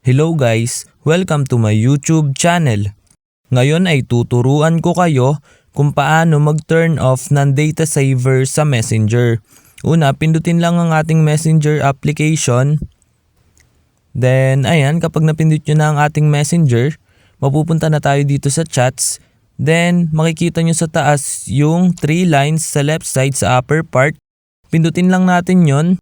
Hello guys, welcome to my YouTube channel. Ngayon ay tuturuan ko kayo kung paano mag-turn off ng data saver sa Messenger. Una, pindutin lang ang ating Messenger application. Then, ayan, kapag napindut nyo na ang ating Messenger, mapupunta na tayo dito sa chats. Then, makikita nyo sa taas yung 3 lines sa left side sa upper part. Pindutin lang natin yon.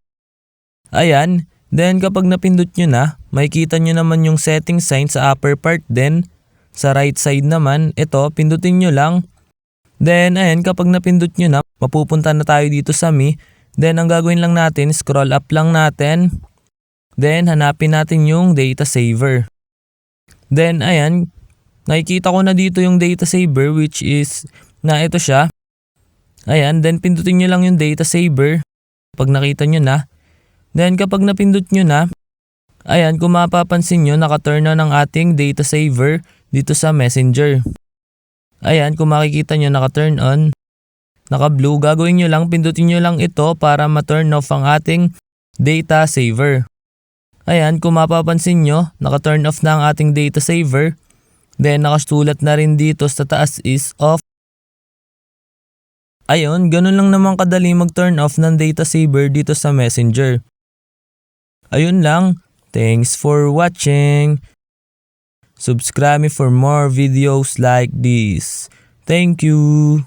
Ayan. Then kapag napindot nyo na, makikita nyo naman yung setting sign sa upper part. Then sa right side naman, ito, pindutin nyo lang. Then ayan, kapag napindot nyo na, mapupunta na tayo dito sa Me. Then ang gagawin lang natin, scroll up lang natin. Then hanapin natin yung data saver. Then ayan, nakikita ko na dito yung data saver which is na ito siya. Ayan, then pindutin nyo lang yung data saver pag nakita nyo na. Then kapag napindot nyo na, ayan, kung mapapansin nyo, naka-turn on ang ating data saver dito sa Messenger. Ayan, kung makikita nyo, naka-turn on, naka-blue. Gagawin nyo lang, pindutin nyo lang ito para ma-turn off ang ating data saver. Ayan, kung mapapansin nyo, naka-turn off na ang ating data saver. Then nakasulat na rin dito sa taas is off. Ayun, ganun lang naman kadali mag-turn off ng data saver dito sa Messenger. Ayun lang. Thanks for watching. Subscribe me for more videos like this. Thank you.